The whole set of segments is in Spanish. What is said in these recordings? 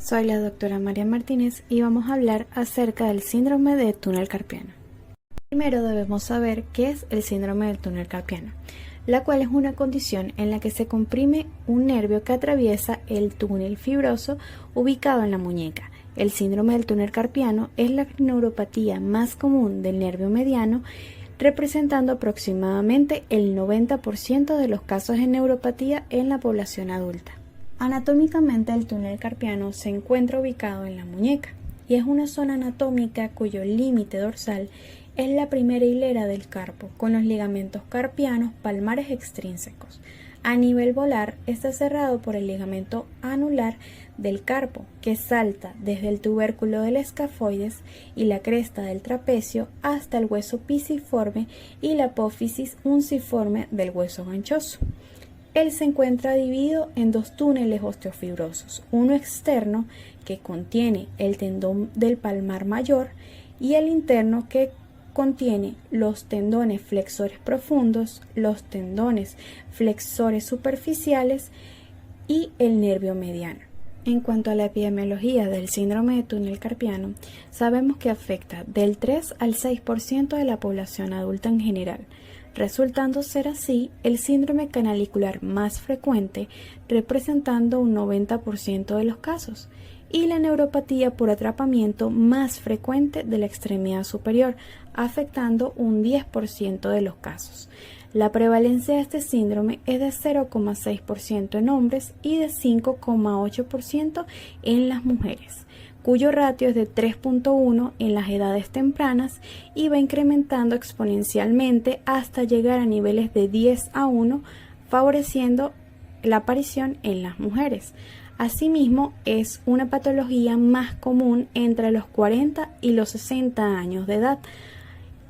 Soy la doctora María Martínez y vamos a hablar acerca del síndrome de túnel carpiano. Primero debemos saber qué es el síndrome del túnel carpiano, la cual es una condición en la que se comprime un nervio que atraviesa el túnel fibroso ubicado en la muñeca. El síndrome del túnel carpiano es la neuropatía más común del nervio mediano, representando aproximadamente el 90% de los casos de neuropatía en la población adulta. Anatómicamente, el túnel carpiano se encuentra ubicado en la muñeca y es una zona anatómica cuyo límite dorsal es la primera hilera del carpo, con los ligamentos carpianos palmares extrínsecos. A nivel volar, está cerrado por el ligamento anular del carpo, que salta desde el tubérculo del escafoides y la cresta del trapecio hasta el hueso pisiforme y la apófisis unciforme del hueso ganchoso. Él se encuentra dividido en dos túneles osteofibrosos, uno externo que contiene el tendón del palmar mayor y el interno que contiene los tendones flexores profundos, los tendones flexores superficiales y el nervio mediano. En cuanto a la epidemiología del síndrome de túnel carpiano, sabemos que afecta del 3 al 6% de la población adulta en general, resultando ser así el síndrome canalicular más frecuente, representando un 90% de los casos, y la neuropatía por atrapamiento más frecuente de la extremidad superior, afectando un 10% de los casos. La prevalencia de este síndrome es de 0,6% en hombres y de 5,8% en las mujeres, cuyo ratio es de 3,1 en las edades tempranas y va incrementando exponencialmente hasta llegar a niveles de 10:1, favoreciendo la aparición en las mujeres. Asimismo, es una patología más común entre los 40 y los 60 años de edad.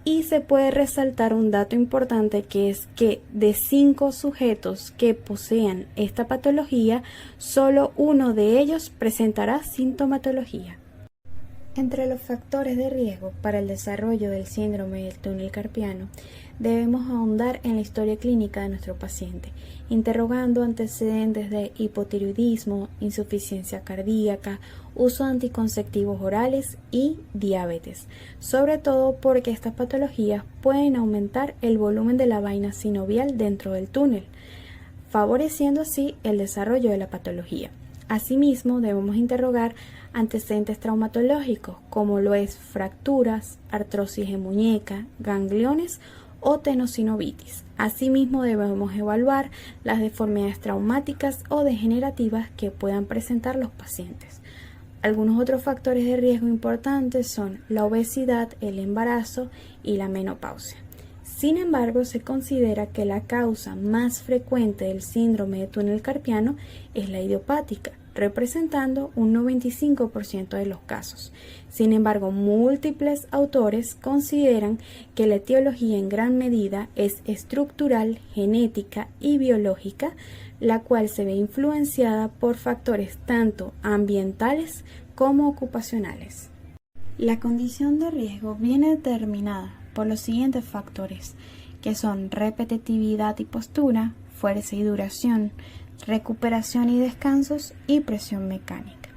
Y se puede resaltar un dato importante, que es que de 5 sujetos que posean esta patología, solo uno de ellos presentará sintomatología. Entre los factores de riesgo para el desarrollo del síndrome del túnel carpiano, debemos ahondar en la historia clínica de nuestro paciente, interrogando antecedentes de hipotiroidismo, insuficiencia cardíaca, uso de anticonceptivos orales y diabetes, sobre todo porque estas patologías pueden aumentar el volumen de la vaina sinovial dentro del túnel, favoreciendo así el desarrollo de la patología. Asimismo, debemos interrogar antecedentes traumatológicos, como lo es fracturas, artrosis de muñeca, gangliones o tenosinovitis. Asimismo, debemos evaluar las deformidades traumáticas o degenerativas que puedan presentar los pacientes. Algunos otros factores de riesgo importantes son la obesidad, el embarazo y la menopausia. Sin embargo, se considera que la causa más frecuente del síndrome de túnel carpiano es la idiopática, representando un 95% de los casos. Sin embargo, múltiples autores consideran que la etiología en gran medida es estructural, genética y biológica, la cual se ve influenciada por factores tanto ambientales como ocupacionales. La condición de riesgo viene determinada por los siguientes factores, que son repetitividad y postura, fuerza y duración, recuperación y descansos y presión mecánica,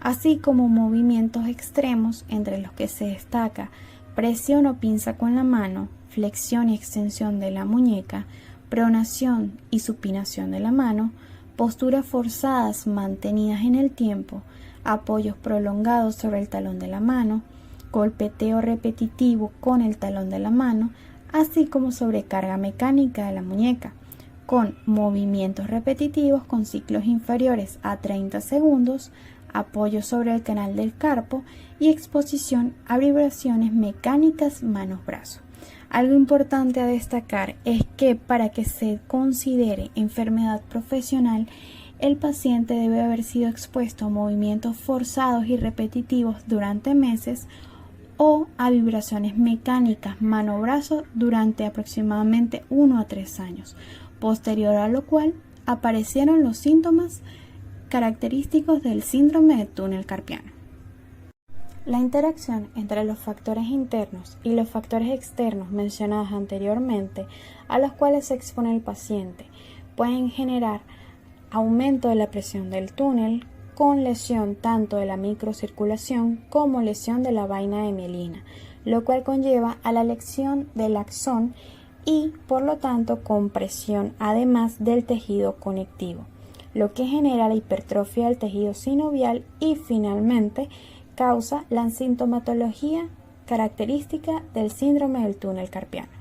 así como movimientos extremos entre los que se destaca presión o pinza con la mano, flexión y extensión de la muñeca, pronación y supinación de la mano, posturas forzadas mantenidas en el tiempo, apoyos prolongados sobre el talón de la mano, golpeteo repetitivo con el talón de la mano, así como sobrecarga mecánica de la muñeca, con movimientos repetitivos con ciclos inferiores a 30 segundos, apoyo sobre el canal del carpo y exposición a vibraciones mecánicas manos-brazos. Algo importante a destacar es que para que se considere enfermedad profesional, el paciente debe haber sido expuesto a movimientos forzados y repetitivos durante meses o a vibraciones mecánicas mano-brazo durante aproximadamente 1 a 3 años, posterior a lo cual aparecieron los síntomas característicos del síndrome de túnel carpiano. La interacción entre los factores internos y los factores externos mencionados anteriormente, a los cuales se expone el paciente, pueden generar aumento de la presión del túnel, con lesión tanto de la microcirculación como lesión de la vaina de mielina, lo cual conlleva a la lesión del axón y por lo tanto compresión además del tejido conectivo, lo que genera la hipertrofia del tejido sinovial y finalmente causa la sintomatología característica del síndrome del túnel carpiano.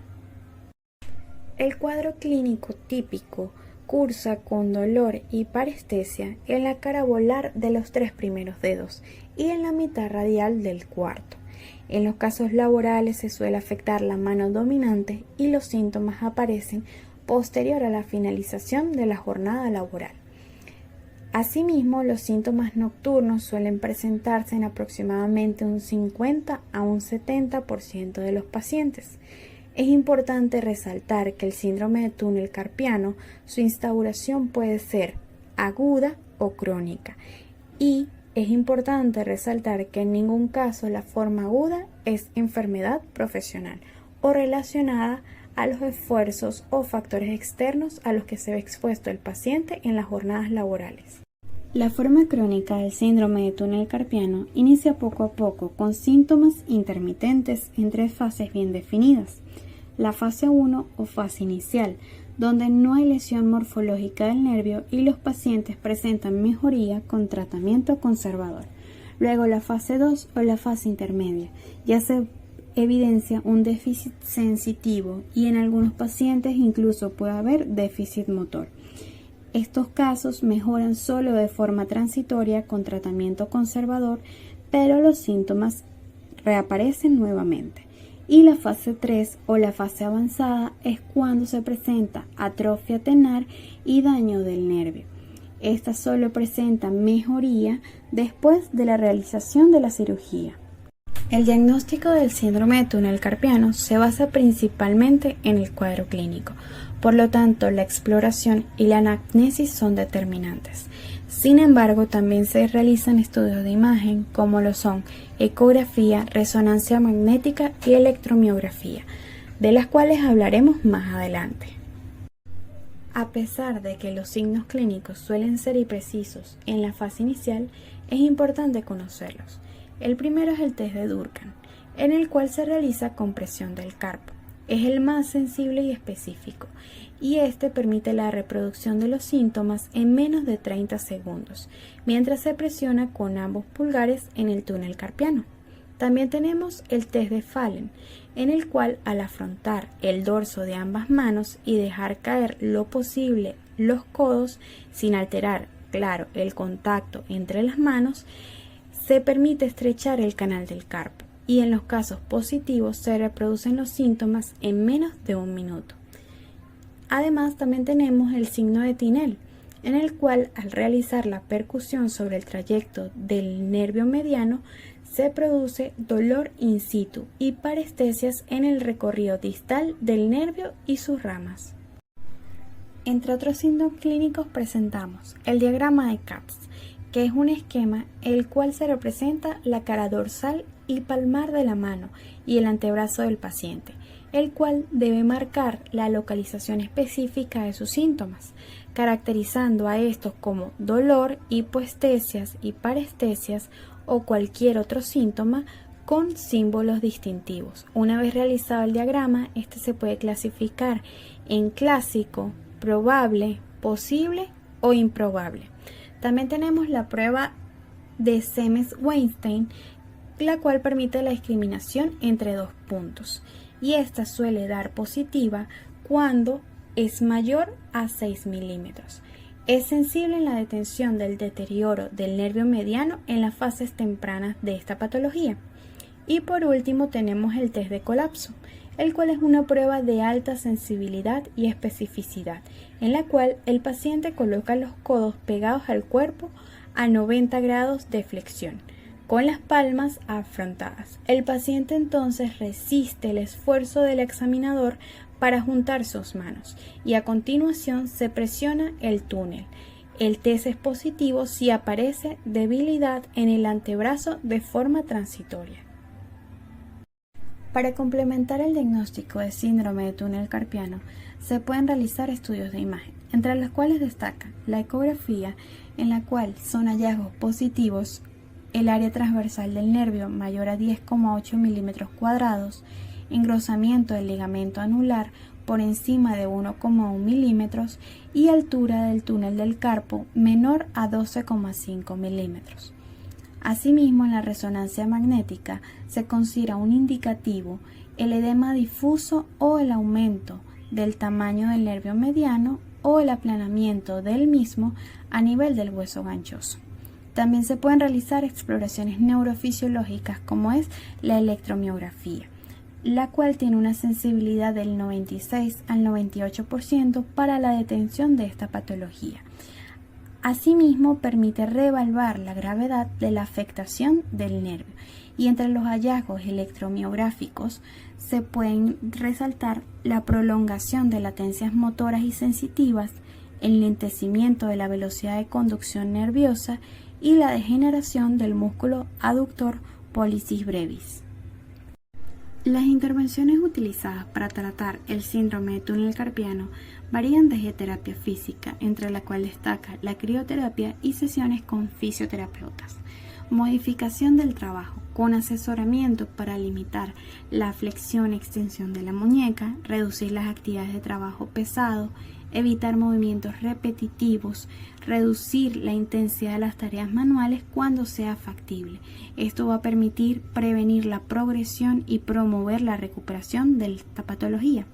El cuadro clínico típico cursa con dolor y parestesia en la cara volar de los 3 primeros dedos y en la mitad radial del cuarto. En los casos laborales se suele afectar la mano dominante y los síntomas aparecen posterior a la finalización de la jornada laboral. Asimismo, los síntomas nocturnos suelen presentarse en aproximadamente un 50 a un 70% de los pacientes. Es importante resaltar que el síndrome de túnel carpiano, su instauración puede ser aguda o crónica y es importante resaltar que en ningún caso la forma aguda es enfermedad profesional o relacionada a los esfuerzos o factores externos a los que se ve expuesto el paciente en las jornadas laborales. La forma crónica del síndrome de túnel carpiano inicia poco a poco con síntomas intermitentes en 3 fases bien definidas. La fase 1 o fase inicial, donde no hay lesión morfológica del nervio y los pacientes presentan mejoría con tratamiento conservador. Luego la fase 2 o la fase intermedia, ya se evidencia un déficit sensitivo y en algunos pacientes incluso puede haber déficit motor. Estos casos mejoran solo de forma transitoria con tratamiento conservador, pero los síntomas reaparecen nuevamente. Y la fase 3 o la fase avanzada es cuando se presenta atrofia tenar y daño del nervio. Esta solo presenta mejoría después de la realización de la cirugía. El diagnóstico del síndrome de túnel carpiano se basa principalmente en el cuadro clínico, por lo tanto la exploración y la anamnesis son determinantes. Sin embargo, también se realizan estudios de imagen como lo son ecografía, resonancia magnética y electromiografía, de las cuales hablaremos más adelante. A pesar de que los signos clínicos suelen ser imprecisos en la fase inicial, es importante conocerlos. El primero es el test de Durkheim, en el cual se realiza compresión del carpo. Es el más sensible y específico, y este permite la reproducción de los síntomas en menos de 30 segundos, mientras se presiona con ambos pulgares en el túnel carpiano. También tenemos el test de Fallen, en el cual al afrontar el dorso de ambas manos y dejar caer lo posible los codos sin alterar, claro, el contacto entre las manos, se permite estrechar el canal del carpo y en los casos positivos se reproducen los síntomas en menos de 1 minuto. Además, también tenemos el signo de Tinel, en el cual al realizar la percusión sobre el trayecto del nervio mediano se produce dolor in situ y parestesias en el recorrido distal del nervio y sus ramas. Entre otros signos clínicos presentamos el diagrama de Katz, que es un esquema el cual se representa la cara dorsal y palmar de la mano y el antebrazo del paciente, el cual debe marcar la localización específica de sus síntomas, caracterizando a estos como dolor, hipoestesias y parestesias o cualquier otro síntoma con símbolos distintivos. Una vez realizado el diagrama, este se puede clasificar en clásico, probable, posible o improbable. También tenemos la prueba de Semmes-Weinstein, la cual permite la discriminación entre 2 puntos, y esta suele dar positiva cuando es mayor a 6 milímetros. Es sensible en la detención del deterioro del nervio mediano en las fases tempranas de esta patología. Y por último tenemos el test de colapso, el cual es una prueba de alta sensibilidad y especificidad, en la cual el paciente coloca los codos pegados al cuerpo a 90 grados de flexión, con las palmas afrontadas. El paciente entonces resiste el esfuerzo del examinador para juntar sus manos y a continuación se presiona el túnel. El test es positivo si aparece debilidad en el antebrazo de forma transitoria. Para complementar el diagnóstico de síndrome de túnel carpiano, se pueden realizar estudios de imagen, entre los cuales destacan la ecografía, en la cual son hallazgos positivos el área transversal del nervio mayor a 10,8 milímetros cuadrados, engrosamiento del ligamento anular por encima de 1,1 milímetros y altura del túnel del carpo menor a 12,5 milímetros. Asimismo, en la resonancia magnética se considera un indicativo el edema difuso o el aumento del tamaño del nervio mediano o el aplanamiento del mismo a nivel del hueso ganchoso. También se pueden realizar exploraciones neurofisiológicas como es la electromiografía, la cual tiene una sensibilidad del 96 al 98% para la detención de esta patología. Asimismo, permite reevaluar la gravedad de la afectación del nervio y entre los hallazgos electromiográficos se pueden resaltar la prolongación de latencias motoras y sensitivas, el lentecimiento de la velocidad de conducción nerviosa y la degeneración del músculo aductor pollicis brevis. Las intervenciones utilizadas para tratar el síndrome de túnel carpiano varían desde terapia física, entre la cual destaca la crioterapia y sesiones con fisioterapeutas. Modificación del trabajo, con asesoramiento para limitar la flexión y extensión de la muñeca, reducir las actividades de trabajo pesado, evitar movimientos repetitivos, reducir la intensidad de las tareas manuales cuando sea factible. Esto va a permitir prevenir la progresión y promover la recuperación de esta patología.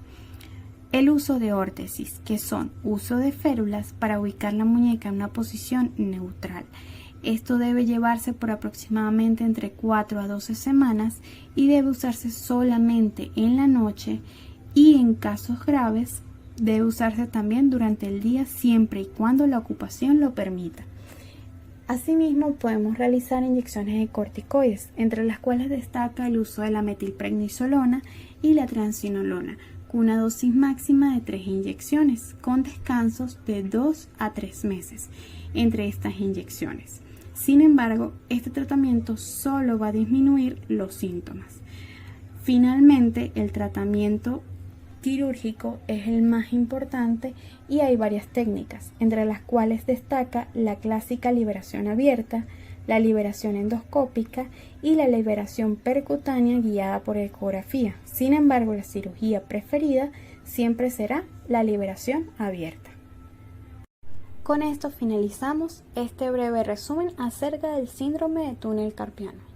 El uso de órtesis, que son uso de férulas para ubicar la muñeca en una posición neutral. Esto debe llevarse por aproximadamente entre 4 a 12 semanas y debe usarse solamente en la noche y en casos graves debe usarse también durante el día siempre y cuando la ocupación lo permita. Asimismo, podemos realizar inyecciones de corticoides, entre las cuales destaca el uso de la metilprednisolona y la triamcinolona, con una dosis máxima de 3 inyecciones, con descansos de 2 a 3 meses entre estas inyecciones. Sin embargo, este tratamiento solo va a disminuir los síntomas. Finalmente, el tratamiento quirúrgico es el más importante y hay varias técnicas, entre las cuales destaca la clásica liberación abierta, la liberación endoscópica y la liberación percutánea guiada por ecografía. Sin embargo, la cirugía preferida siempre será la liberación abierta. Con esto finalizamos este breve resumen acerca del síndrome de túnel carpiano.